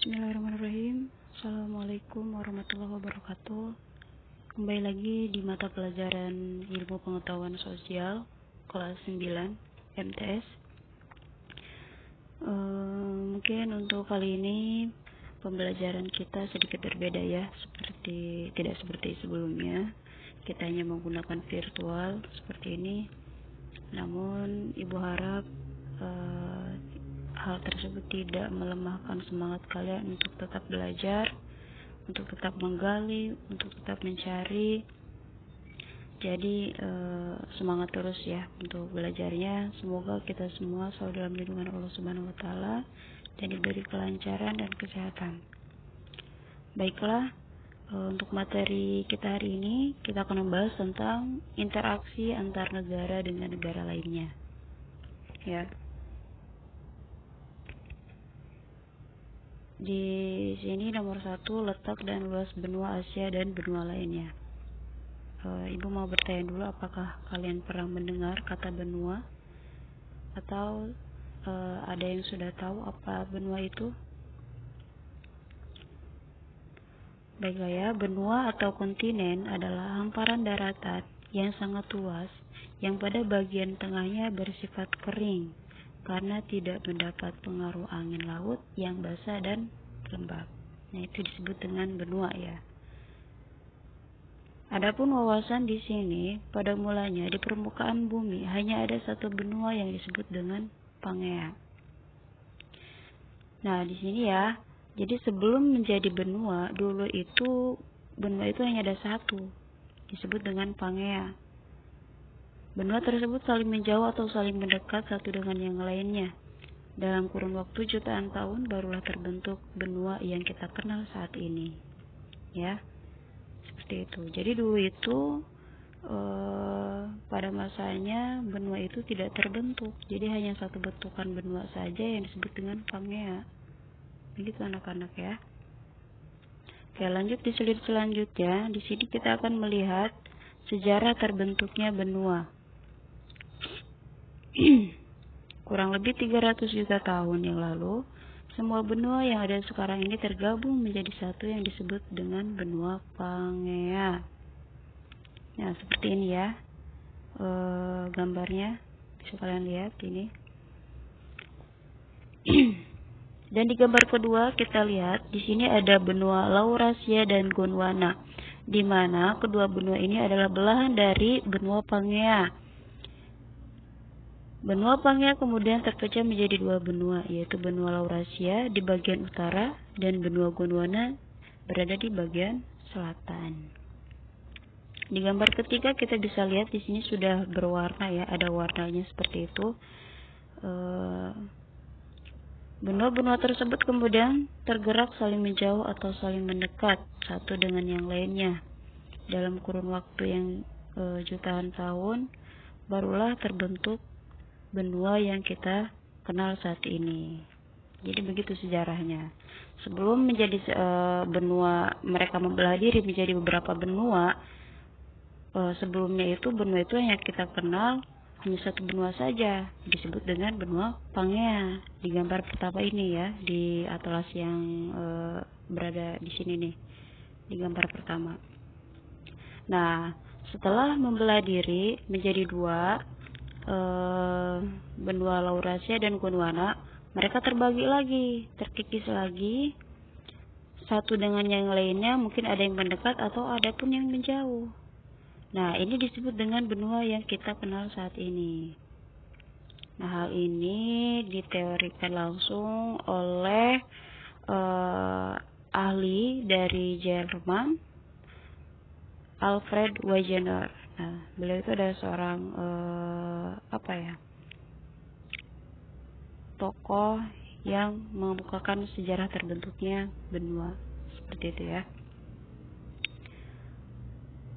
Bismillahirrahmanirrahim. Assalamualaikum warahmatullahi wabarakatuh. Kembali lagi di mata pelajaran Ilmu Pengetahuan Sosial kelas 9 MTS. Mungkin untuk kali ini pembelajaran kita sedikit berbeda ya, tidak seperti sebelumnya. Kita hanya menggunakan virtual seperti ini. Namun Ibu harap hal tersebut tidak melemahkan semangat kalian untuk tetap belajar, untuk tetap menggali, untuk tetap mencari. Jadi semangat terus ya untuk belajarnya. Semoga kita semua selalu dalam lindungan Allah Subhanahu wa taala dan diberi kelancaran dan kesehatan. Baiklah, untuk materi kita hari ini kita akan membahas tentang interaksi antar negara dengan negara lainnya. Ya. Di sini nomor 1, letak dan luas benua Asia dan benua lainnya. Ibu mau bertanya dulu, apakah kalian pernah mendengar kata benua? Atau ada yang sudah tahu apa benua itu? Baiklah ya, benua atau kontinen adalah hamparan daratan yang sangat luas, yang pada bagian tengahnya bersifat kering, karena tidak mendapat pengaruh angin laut yang basah dan lembab. Nah, itu disebut dengan benua ya. Adapun wawasan di sini, pada mulanya di permukaan bumi hanya ada satu benua yang disebut dengan Pangea. Nah, di sini ya, jadi sebelum menjadi benua, dulu itu benua itu hanya ada satu, disebut dengan Pangea. Benua tersebut saling menjauh atau saling mendekat satu dengan yang lainnya. Dalam kurun waktu jutaan tahun barulah terbentuk benua yang kita kenal saat ini. Ya, seperti itu. Jadi dulu itu pada masanya benua itu tidak terbentuk. Jadi hanya satu bentukan benua saja yang disebut dengan Pangea. Begitu anak-anak ya. Oke, lanjut di slide selanjutnya. Di sini kita akan melihat sejarah terbentuknya benua. Kurang lebih 300 juta tahun yang lalu, semua benua yang ada sekarang ini tergabung menjadi satu yang disebut dengan benua Pangea. Nah, seperti ini ya gambarnya, bisa kalian lihat ini. Dan di gambar kedua kita lihat di sini ada benua Laurasia dan Gondwana, di mana kedua benua ini adalah belahan dari benua Pangea. Benua Pangea kemudian terpecah menjadi dua benua, yaitu benua Laurasia di bagian utara dan benua Gondwana berada di bagian selatan. Di gambar ketiga kita bisa lihat di sini sudah berwarna ya, ada warnanya seperti itu. Benua-benua tersebut kemudian tergerak saling menjauh atau saling mendekat satu dengan yang lainnya. Dalam kurun waktu yang jutaan tahun barulah terbentuk benua yang kita kenal saat ini. Jadi begitu sejarahnya. Sebelum menjadi benua, mereka membelah diri menjadi beberapa benua. Sebelumnya itu benua itu hanya kita kenal hanya satu benua saja, disebut dengan benua Pangea. Di gambar pertama ini ya, di atlas yang berada di sini nih, di gambar pertama. Nah, setelah membelah diri menjadi dua, benua Laurasia dan Gondwana, mereka terbagi lagi, terkikis lagi satu dengan yang lainnya. Mungkin ada yang mendekat atau ada pun yang menjauh. Nah, ini disebut dengan benua yang kita kenal saat ini. Nah, hal ini diteorikan langsung oleh ahli dari Jerman, Alfred Wegener. Nah, beliau itu adalah seorang tokoh yang mengemukakan sejarah terbentuknya benua seperti itu ya.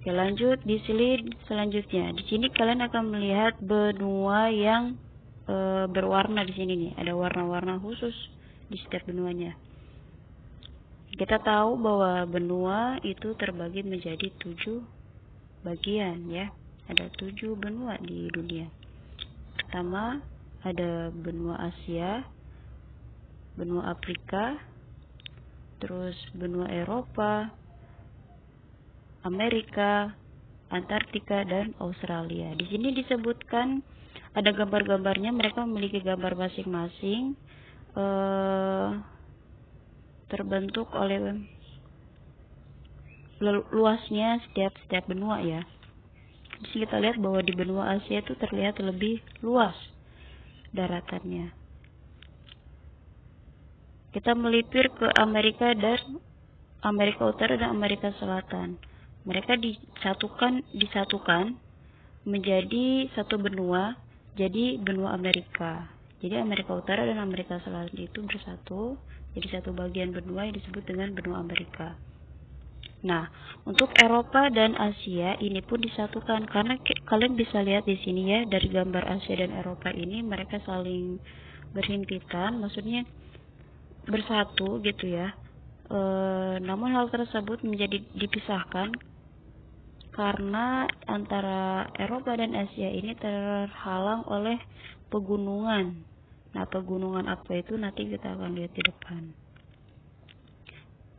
Oke, lanjut di slide selanjutnya. Di sini kalian akan melihat benua yang berwarna di sini nih. Ada warna-warna khusus di setiap benuanya. Kita tahu bahwa benua itu terbagi menjadi 7 bagian ya. Ada 7 benua di dunia. Pertama ada benua Asia, benua Afrika, terus benua Eropa, Amerika, Antartika, dan Australia. Di sini disebutkan ada gambar-gambarnya, mereka memiliki gambar masing-masing, terbentuk oleh luasnya setiap benua ya. Di sini kita lihat bahwa di benua Asia itu terlihat lebih luas daratannya. Kita melipir ke Amerika Utara dan Amerika Selatan. Mereka disatukan menjadi satu benua, jadi benua Amerika. Jadi Amerika Utara dan Amerika Selatan itu bersatu, jadi satu bagian benua yang disebut dengan benua Amerika. Nah, untuk Eropa dan Asia ini pun disatukan, karena kalian bisa lihat di sini ya, dari gambar Asia dan Eropa ini mereka saling berhimpitan, maksudnya bersatu gitu ya. Namun hal tersebut menjadi dipisahkan karena antara Eropa dan Asia ini terhalang oleh pegunungan. Nah, pegunungan apa itu nanti kita akan lihat di depan.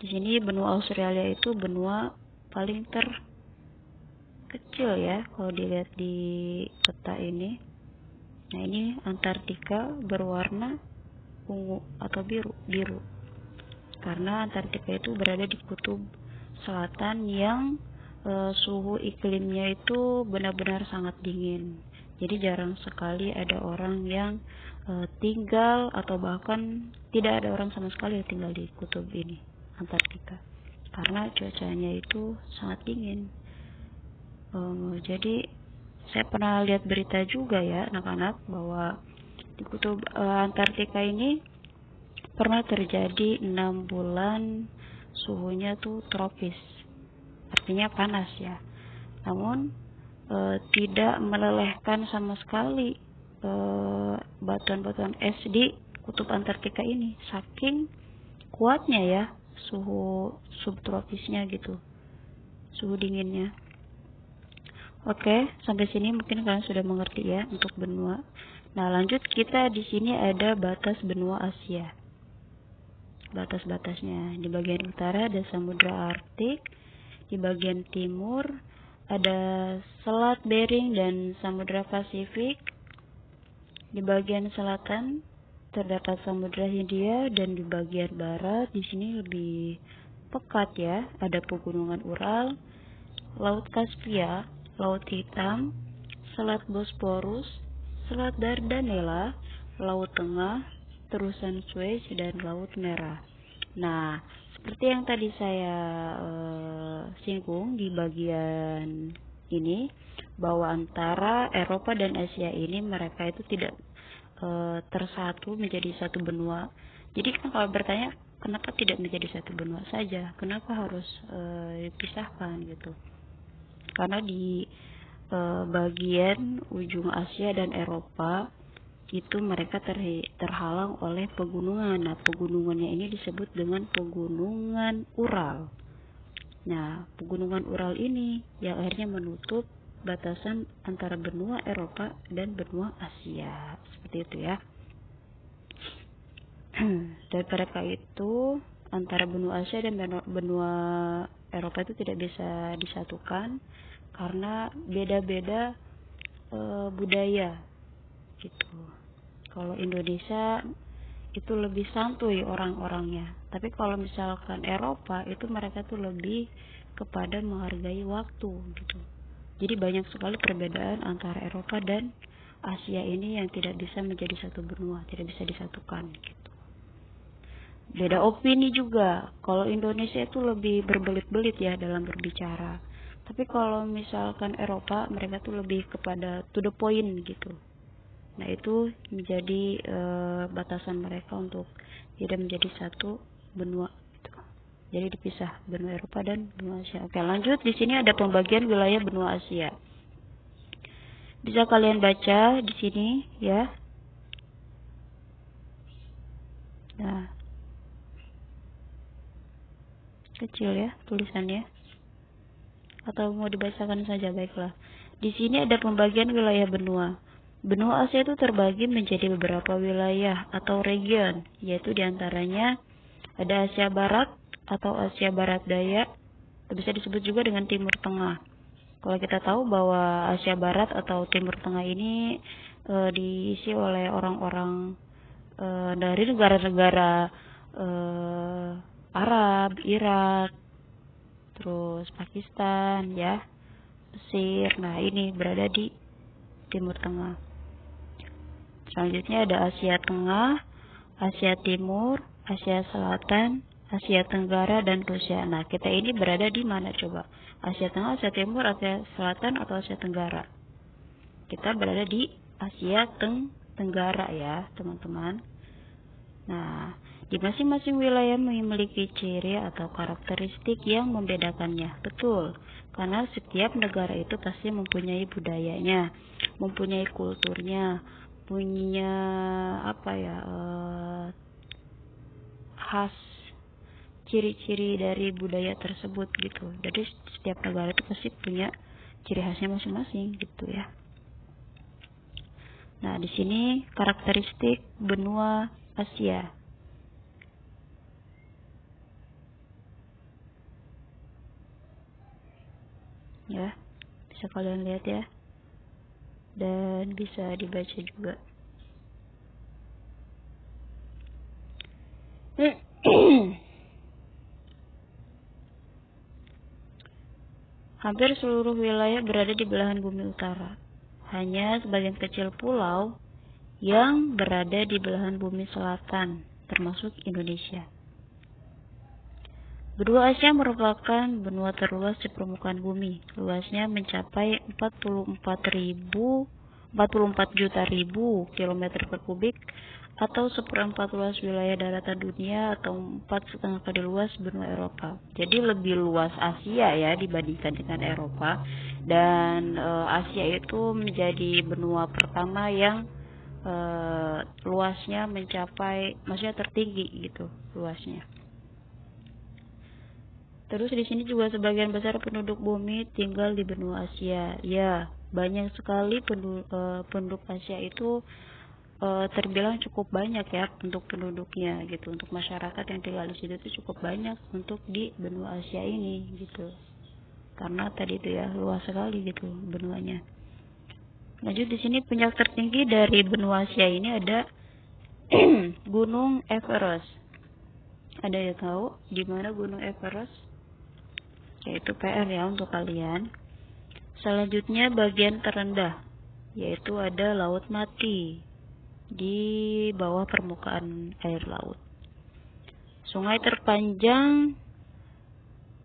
Di sini benua Australia itu benua paling terkecil ya kalau dilihat di peta ini. Nah, ini Antartika berwarna ungu atau biru. Karena Antartika itu berada di kutub selatan yang suhu iklimnya itu benar-benar sangat dingin. Jadi jarang sekali ada orang yang tinggal, atau bahkan tidak ada orang sama sekali yang tinggal di kutub ini, Antartika, karena cuacanya itu sangat dingin. Jadi saya pernah lihat berita juga ya anak-anak, bahwa di kutub Antartika ini pernah terjadi 6 bulan suhunya tuh tropis, artinya panas ya. Namun tidak melelehkan sama sekali batuan-batuan es di kutub Antartika ini, saking kuatnya ya suhu subtropisnya gitu, suhu dinginnya. Oke, sampai sini mungkin kalian sudah mengerti ya untuk benua. Nah, lanjut, kita di sini ada batas benua Asia. Batas-batasnya, di bagian utara ada Samudra Arktik, di bagian timur ada Selat Bering dan Samudra Pasifik, di bagian selatan terdapat Samudra Hindia, dan di bagian barat di sini lebih pekat ya, ada pegunungan Ural, Laut Kaspia, Laut Hitam, Selat Bosporus, Selat Dardanella, Laut Tengah, terusan Suez, dan Laut Merah. Nah, seperti yang tadi saya singgung di bagian ini, bahwa antara Eropa dan Asia ini mereka itu tidak tersatu menjadi satu benua. Jadi kan kalau bertanya kenapa tidak menjadi satu benua saja, kenapa harus dipisahkan gitu? Karena di bagian ujung Asia dan Eropa itu mereka terhalang oleh pegunungan. Nah, pegunungannya ini disebut dengan pegunungan Ural. Nah, pegunungan Ural ini yang akhirnya menutup batasan antara benua Eropa dan benua Asia, seperti itu ya. Dan pada itu antara benua Asia dan benua Eropa itu tidak bisa disatukan karena beda-beda budaya gitu. Kalau Indonesia itu lebih santuy orang-orangnya, tapi kalau misalkan Eropa itu mereka tuh lebih kepada menghargai waktu gitu. Jadi banyak sekali perbedaan antara Eropa dan Asia ini yang tidak bisa menjadi satu benua, tidak bisa disatukan gitu. Beda opini juga. Kalau Indonesia itu lebih berbelit-belit ya dalam berbicara, tapi kalau misalkan Eropa mereka tuh lebih kepada to the point gitu. Nah, itu menjadi batasan mereka untuk tidak menjadi satu benua gitu. Jadi dipisah benua Eropa dan benua Asia. Oke, lanjut, di sini ada pembagian wilayah benua Asia. Bisa kalian baca di sini ya. Nah, kecil ya tulisannya, atau mau dibacakan saja, baiklah. Di sini ada pembagian wilayah benua. Benua Asia itu terbagi menjadi beberapa wilayah atau region, yaitu diantaranya ada Asia Barat, atau Asia Barat Daya, bisa disebut juga dengan Timur Tengah. Kalau kita tahu bahwa Asia Barat atau Timur Tengah ini diisi oleh orang-orang dari negara-negara Arab, Irak, terus Pakistan, ya, Mesir. Nah, ini berada di Timur Tengah. Selanjutnya ada Asia Tengah, Asia Timur, Asia Selatan, Asia Tenggara, dan Rusia. Nah, kita ini berada di mana coba? Asia Tengah, Asia Timur, Asia Selatan, atau Asia Tenggara? Kita berada di Asia Tenggara ya, teman-teman. Nah, di masing-masing wilayah memiliki ciri atau karakteristik yang membedakannya. Betul, karena setiap negara itu pasti mempunyai budayanya, mempunyai kulturnya, punya khas ciri-ciri dari budaya tersebut gitu. Jadi setiap negara itu pasti punya ciri khasnya masing-masing gitu ya. Nah, di sini karakteristik benua Asia. Ya, bisa kalian lihat ya. Dan bisa dibaca juga. Hampir seluruh wilayah berada di belahan bumi utara. Hanya sebagian kecil pulau yang berada di belahan bumi selatan, termasuk Indonesia. Benua Asia merupakan benua terluas di permukaan bumi. Luasnya mencapai 44 juta kilometer per kubik, atau 1/4 luas wilayah daratan dunia, atau 4,5 kali luas benua Eropa. Jadi lebih luas Asia ya dibandingkan dengan Eropa. Dan Asia itu menjadi benua pertama yang luasnya mencapai, maksudnya tertinggi gitu luasnya. Terus di sini juga sebagian besar penduduk bumi tinggal di benua Asia. Ya, banyak sekali penduduk Asia itu terbilang cukup banyak ya untuk penduduknya gitu. Untuk masyarakat yang tinggal di situ itu cukup banyak untuk di benua Asia ini gitu. Karena tadi itu ya luas sekali gitu benuanya. Lanjut, di sini puncak tertinggi dari benua Asia ini ada Gunung Everest. Ada yang tahu di mana Gunung Everest? Yaitu PR ya untuk kalian. Selanjutnya bagian terendah, yaitu ada Laut Mati di bawah permukaan air laut. Sungai terpanjang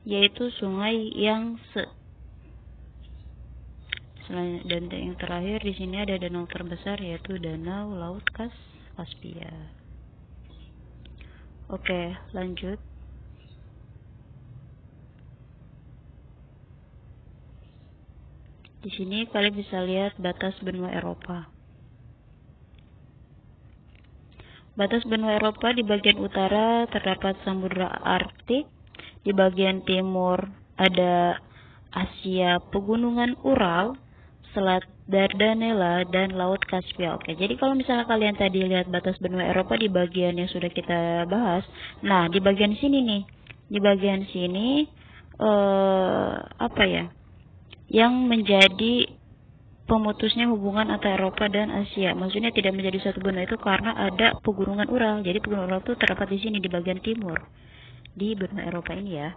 yaitu Sungai Yangtze. Dan yang terakhir di sini ada danau terbesar yaitu Danau Laut Kaspia. Oke, lanjut. Di sini kalian bisa lihat batas benua Eropa. Batas benua Eropa di bagian utara terdapat Samudra Arktik, di bagian timur ada Asia Pegunungan Ural, Selat Dardanella, dan Laut Kaspia. Oke, jadi kalau misalnya kalian tadi lihat batas benua Eropa di bagian yang sudah kita bahas, nah di bagian sini nih, di bagian sini yang menjadi pemutusnya hubungan antara Eropa dan Asia. Maksudnya tidak menjadi satu benua itu karena ada pegunungan Ural. Jadi pegunungan Ural itu terdapat di sini di bagian timur di benua Eropa ini ya.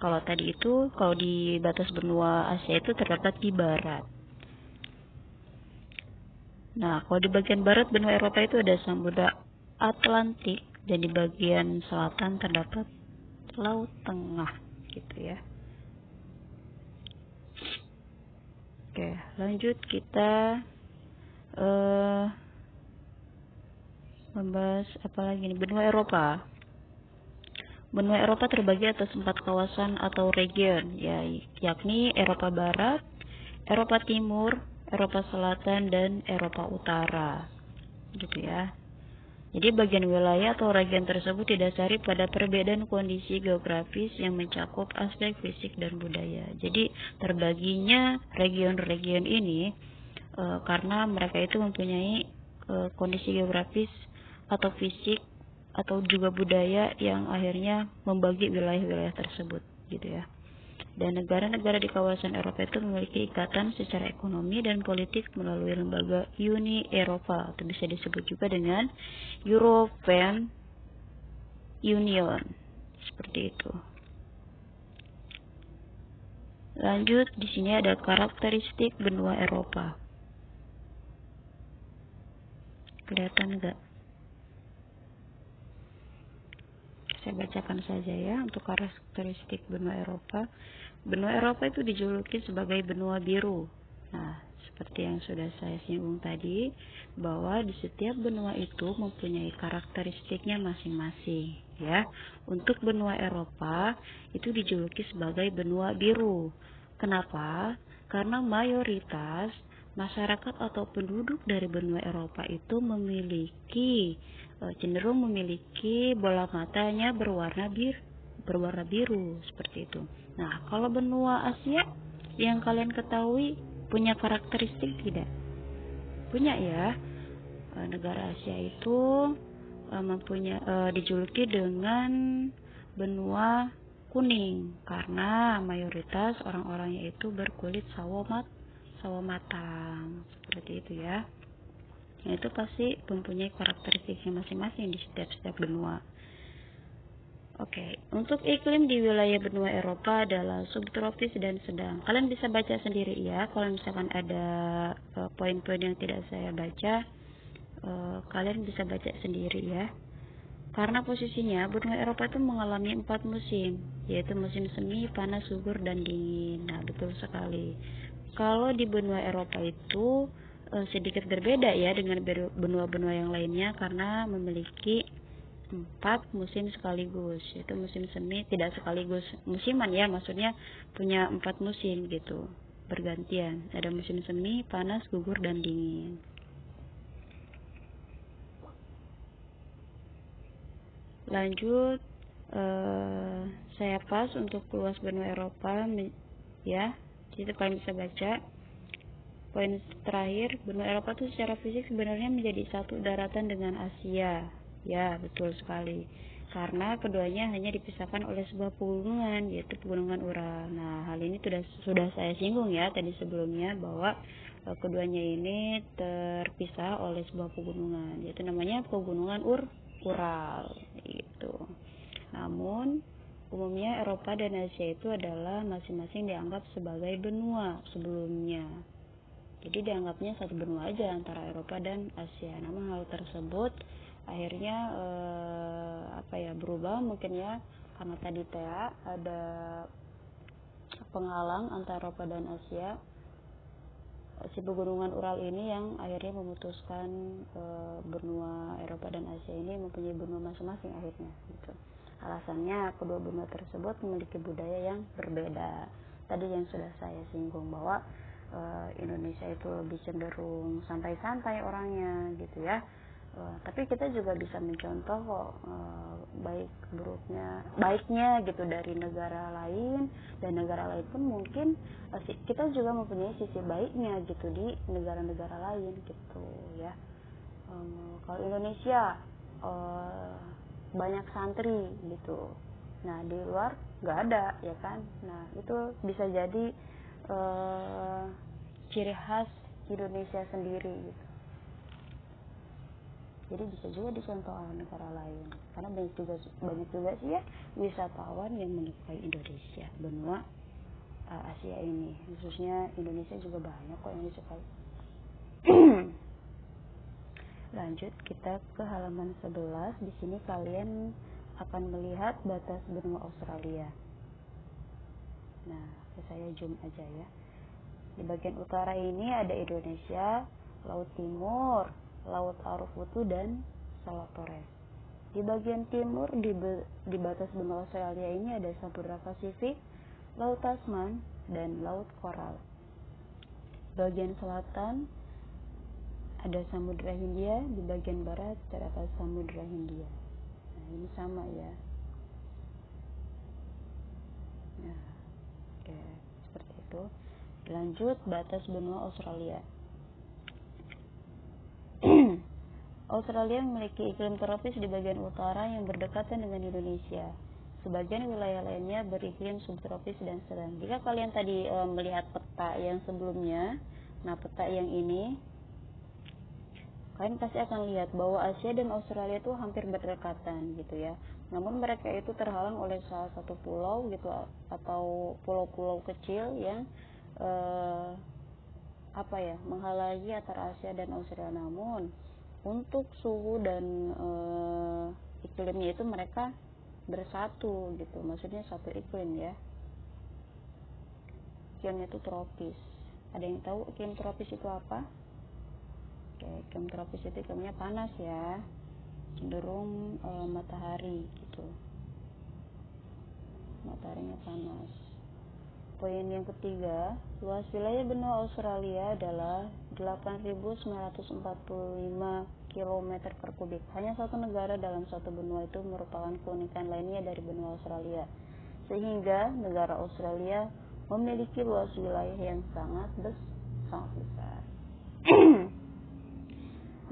Kalau tadi itu, kalau di batas benua Asia itu terdapat di barat. Nah, kalau di bagian barat benua Eropa itu ada Samudra Atlantik, dan di bagian selatan terdapat Laut Tengah gitu ya. Oke, lanjut kita membahas apa lagi nih, benua Eropa. Benua Eropa terbagi atas 4 kawasan atau region, yakni Eropa Barat, Eropa Timur, Eropa Selatan, dan Eropa Utara. Gitu ya. Jadi bagian wilayah atau region tersebut didasari pada perbedaan kondisi geografis yang mencakup aspek fisik dan budaya. Jadi terbaginya region-region ini karena mereka itu mempunyai kondisi geografis atau fisik atau juga budaya yang akhirnya membagi wilayah-wilayah tersebut gitu ya. Dan negara-negara di kawasan Eropa itu memiliki ikatan secara ekonomi dan politik melalui lembaga Uni Eropa, atau bisa disebut juga dengan European Union, seperti itu. Lanjut, di sini ada karakteristik benua Eropa. Kelihatan enggak? Saya bacakan saja ya untuk karakteristik benua Eropa. Benua Eropa itu dijuluki sebagai benua biru. Nah, seperti yang sudah saya singgung tadi, bahwa di setiap benua itu mempunyai karakteristiknya masing-masing ya. Untuk benua Eropa itu dijuluki sebagai benua biru. Kenapa? Karena mayoritas masyarakat atau penduduk dari benua Eropa itu cenderung memiliki bola matanya berwarna biru seperti itu. Nah, kalau benua Asia yang kalian ketahui punya karakteristik tidak? Punya ya. Negara Asia itu dijuluki dengan benua kuning karena mayoritas orang-orangnya itu berkulit sawo matang seperti itu ya. Nah, itu pasti mempunyai karakteristiknya masing-masing di setiap benua. Oke, untuk iklim di wilayah benua Eropa adalah subtropis dan sedang. Kalian bisa baca sendiri ya. Kalau misalkan ada poin-poin yang tidak saya baca, kalian bisa baca sendiri ya. Karena posisinya benua Eropa itu mengalami 4 musim, yaitu musim semi, panas, gugur, dan dingin. Nah, betul sekali. Kalau di benua Eropa itu sedikit berbeda ya dengan benua-benua yang lainnya karena memiliki 4 musim sekaligus, yaitu musim semi, tidak sekaligus musiman ya, maksudnya punya 4 musim gitu, bergantian. Ada musim semi, panas, gugur, dan dingin. Lanjut, saya pas untuk luas benua Eropa ya, itu kalian bisa baca. Poin terakhir, benua Eropa itu secara fisik sebenarnya menjadi satu daratan dengan Asia. Ya, betul sekali. Karena keduanya hanya dipisahkan oleh sebuah pegunungan, yaitu pegunungan Ural. Nah, hal ini sudah saya singgung ya tadi sebelumnya bahwa keduanya ini terpisah oleh sebuah pegunungan, yaitu namanya pegunungan Ural. Gitu. Namun, umumnya Eropa dan Asia itu adalah masing-masing dianggap sebagai benua sebelumnya. Jadi dianggapnya satu benua aja antara Eropa dan Asia. Namun hal tersebut akhirnya berubah mungkin ya, karena tadi ada penghalang antara Eropa dan Asia. Si pegunungan Ural ini yang akhirnya memutuskan benua Eropa dan Asia ini mempunyai benua masing-masing akhirnya gitu. Alasannya kedua benua tersebut memiliki budaya yang berbeda. Tadi yang sudah saya singgung bahwa Indonesia itu lebih cenderung santai-santai orangnya gitu ya. Tapi kita juga bisa mencontoh kok baiknya gitu dari negara lain, dan negara lain pun mungkin kita juga mempunyai sisi baiknya gitu di negara-negara lain gitu ya. Kalau Indonesia banyak santri gitu, nah di luar nggak ada ya kan. Nah itu bisa jadi ciri khas Indonesia sendiri gitu. Jadi bisa juga dicontoh oleh negara lain, karena banyak juga sih ya wisatawan yang menyukai Indonesia, benua Asia ini, khususnya Indonesia juga banyak kok yang disukai. Lanjut kita ke halaman 11. Di sini kalian akan melihat batas benua Australia. Nah, saya zoom aja ya. Di bagian utara ini ada Indonesia, Laut Timur, Laut Arufutu, dan Selat Torres. Di bagian timur di batas benua Australia ini ada Samudra Pasifik, Laut Tasman, dan Laut Koral. Bagian selatan ada Samudra Hindia, di bagian barat terdapat Samudra Hindia. Nah, ini sama ya. Nah, oke, seperti itu. Lanjut batas benua Australia. Australia memiliki iklim tropis di bagian utara yang berdekatan dengan Indonesia. Sebagian wilayah lainnya beriklim subtropis dan sedang. Jika kalian tadi melihat peta yang sebelumnya, nah peta yang ini, kalian pasti akan lihat bahwa Asia dan Australia itu hampir berdekatan gitu ya. Namun mereka itu terhalang oleh salah satu pulau gitu, atau pulau-pulau kecil yang menghalangi antara Asia dan Australia. Namun untuk suhu dan iklimnya itu mereka bersatu gitu, maksudnya satu iklim ya. Iklimnya itu tropis. Ada yang tahu iklim tropis itu apa? Oke, iklim tropis itu iklimnya panas ya, cenderung matahari gitu, mataharinya panas. Poin yang ketiga, luas wilayah benua Australia adalah 8.945 km per kubik. Hanya satu negara dalam satu benua itu merupakan keunikan lainnya dari benua Australia, sehingga negara Australia memiliki luas wilayah yang sangat besar.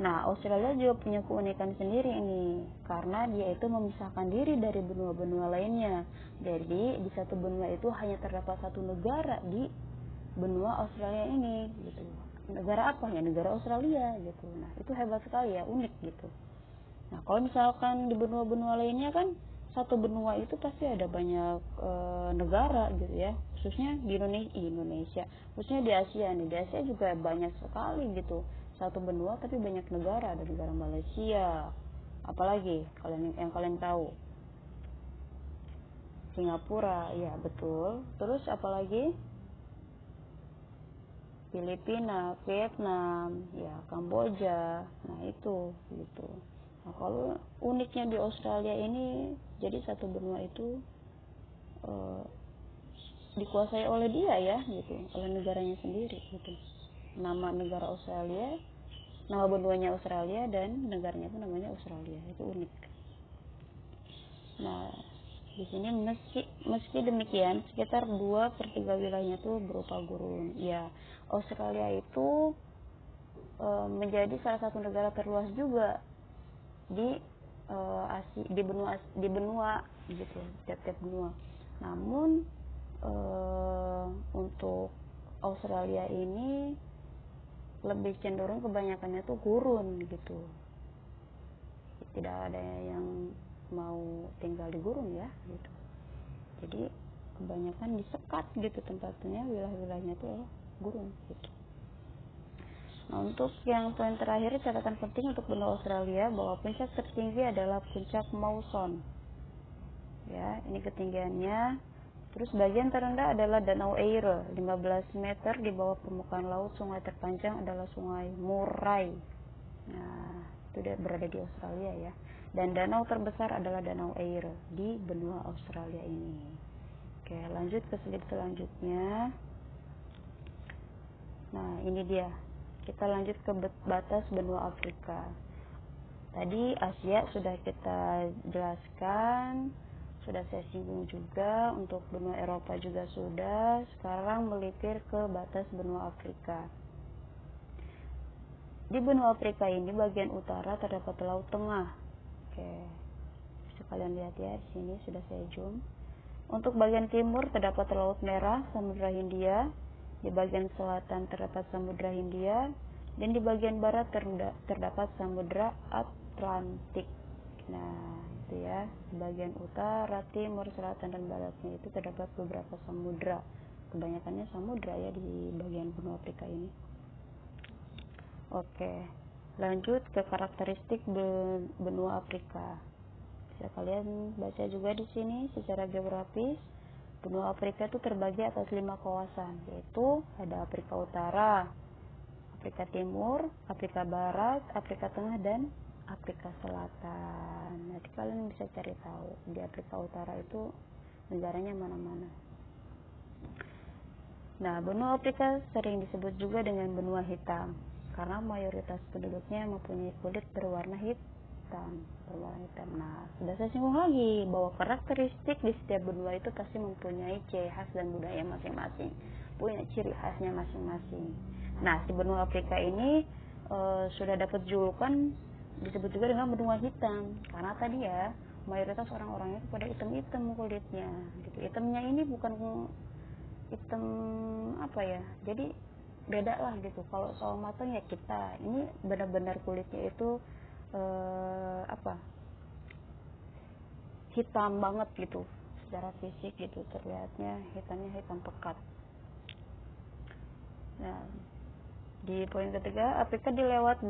Nah, Australia juga punya keunikan sendiri ini, karena dia itu memisahkan diri dari benua-benua lainnya. Jadi, di satu benua itu hanya terdapat satu negara di benua Australia ini, gitu. Negara apa ya? Negara Australia, gitu. Nah, itu hebat sekali ya, unik gitu. Nah, kalau misalkan di benua-benua lainnya kan, satu benua itu pasti ada banyak negara gitu ya, khususnya di Indonesia, khususnya di Asia nih. Di Asia juga banyak sekali gitu, satu benua tapi banyak negara. Ada negara Malaysia, apalagi yang kalian tahu, Singapura, ya betul. Terus apalagi, Filipina, Vietnam, ya Kamboja. Nah itu gitu. Nah, kalau uniknya di Australia ini, jadi satu benua itu dikuasai oleh dia ya gitu, oleh negaranya sendiri gitu. Nama negara Australia, nama benuanya Australia, dan negaranya pun namanya Australia. Itu unik. Nah, di sini meski demikian, sekitar 2/3 wilayahnya itu berupa gurun. Ya, Australia itu menjadi salah satu negara terluas juga di Asia, di benua gitu, tiap-tiap benua. Namun untuk Australia ini lebih cenderung kebanyakannya tuh gurun gitu. Tidak ada yang mau tinggal di gurun ya gitu. Jadi kebanyakan disekat gitu tempatnya, wilayah-wilayahnya tuh gurun gitu. Nah, untuk yang poin terakhir, catatan penting untuk benua Australia bahwa puncak tertinggi adalah puncak Mawson. Ya, ini ketinggiannya. Terus bagian terendah adalah Danau Eire, 15 meter di bawah permukaan laut. Sungai terpanjang adalah Sungai Murray. Nah, itu dia berada di Australia ya. Dan danau terbesar adalah Danau Eire di benua Australia ini. Oke, lanjut ke slide selanjutnya. Nah, ini dia. Kita lanjut ke batas benua Afrika. Tadi Asia sudah kita jelaskan, sudah saya singgung juga. Untuk benua Eropa juga sudah. Sekarang melipir ke batas benua Afrika. Di benua Afrika ini bagian utara terdapat Laut Tengah. Oke, bisa kalian lihat ya, di sini sudah saya zoom. Untuk bagian timur terdapat Laut Merah, Samudra Hindia. Di bagian selatan terdapat Samudra Hindia, dan di bagian barat terdapat Samudra Atlantik. Nah, itu ya, di bagian utara, timur, selatan, dan baratnya itu terdapat beberapa samudra. Kebanyakannya samudra ya di bagian benua Afrika ini. Oke, lanjut ke karakteristik benua Afrika. Bisa kalian baca juga di sini secara geografis. Benua Afrika itu terbagi atas 5 kawasan, yaitu ada Afrika Utara, Afrika Timur, Afrika Barat, Afrika Tengah, dan Afrika Selatan. Nanti kalian bisa cari tahu di Afrika Utara itu negaranya mana-mana. Nah, benua Afrika sering disebut juga dengan benua hitam karena mayoritas penduduknya mempunyai kulit berwarna hitam. Nah, sudah saya singgung lagi bahwa karakteristik di setiap benua itu pasti mempunyai ciri khas dan budaya masing-masing, punya ciri khasnya masing-masing. Nah, si benua Afrika ini sudah dapat julukan disebut juga dengan benua hitam karena tadi ya mayoritas orang-orangnya pada hitam-hitam kulitnya gitu. Hitamnya ini bukan hitam apa ya, jadi beda lah gitu. Kalau sawo matang ya kita ini benar-benar kulitnya itu hitam banget gitu, secara fisik gitu terlihatnya hitamnya hitam pekat. Nah, di poin ketiga, Afrika dilewati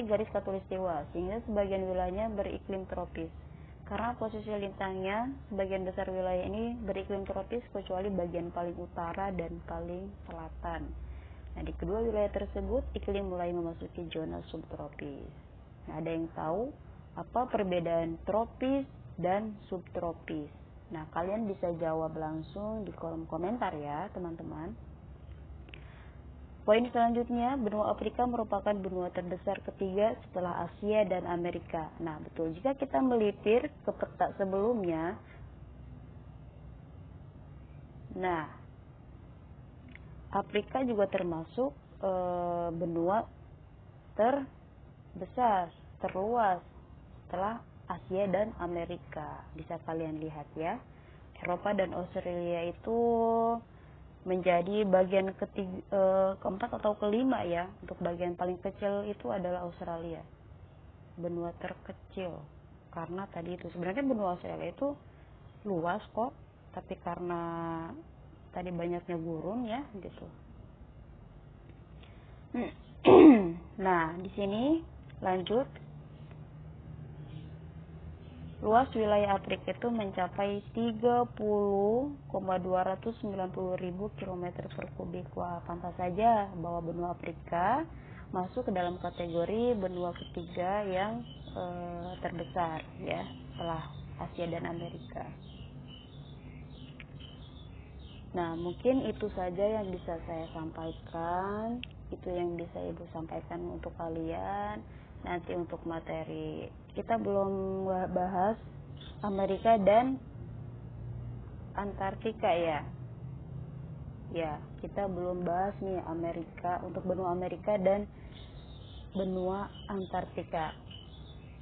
garis khatulistiwa sehingga sebagian wilayahnya beriklim tropis. Karena posisi lintangnya, sebagian besar wilayah ini beriklim tropis kecuali bagian paling utara dan paling selatan. Nah, di kedua wilayah tersebut iklim mulai memasuki zona subtropis. Nah, ada yang tahu apa perbedaan tropis dan subtropis? Nah, kalian bisa jawab langsung di kolom komentar ya, teman-teman. Poin selanjutnya, benua Afrika merupakan benua terbesar ketiga setelah Asia dan Amerika. Nah, betul. Jika kita melipir ke peta sebelumnya, nah, Afrika juga termasuk benua terbesar, terluas setelah Asia dan Amerika. Bisa kalian lihat ya. Eropa dan Australia itu menjadi bagian keempat atau kelima ya. Untuk bagian paling kecil itu adalah Australia, benua terkecil. Karena tadi itu sebenarnya benua Australia itu luas kok, tapi karena tadi banyaknya gurun ya gitu. Nah, di sini lanjut. Luas wilayah Afrika itu mencapai 30,290.000 km per kubik. Wah, pantas saja bahwa benua Afrika masuk ke dalam kategori benua ketiga yang terbesar ya, setelah Asia dan Amerika. Nah, mungkin itu saja yang bisa saya sampaikan. Itu yang bisa Ibu sampaikan untuk kalian. Nanti untuk materi, kita belum bahas Amerika dan Antartika ya. Ya, kita belum bahas nih Amerika, untuk benua Amerika dan benua Antartika.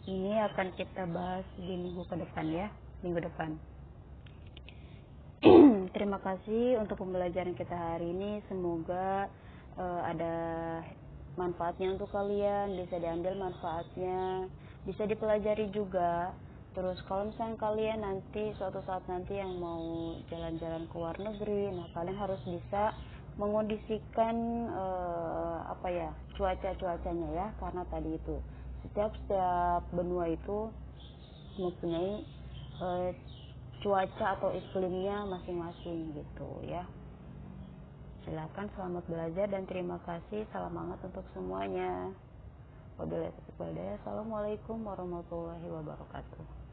Ini akan kita bahas di minggu ke depan ya, minggu depan. Terima kasih untuk pembelajaran kita hari ini. Semoga ada manfaatnya untuk kalian, bisa diambil manfaatnya, bisa dipelajari juga. Terus kalau misalnya kalian nanti suatu saat nanti yang mau jalan-jalan ke luar negeri, nah kalian harus bisa mengondisikan cuaca-cuacanya ya, karena tadi itu setiap benua itu mempunyai cuaca atau iklimnya masing-masing gitu ya. Silakan, selamat belajar dan terima kasih. Salam hangat untuk semuanya. Wabillahi taufiq wal hidayah. Assalamualaikum warahmatullahi wabarakatuh.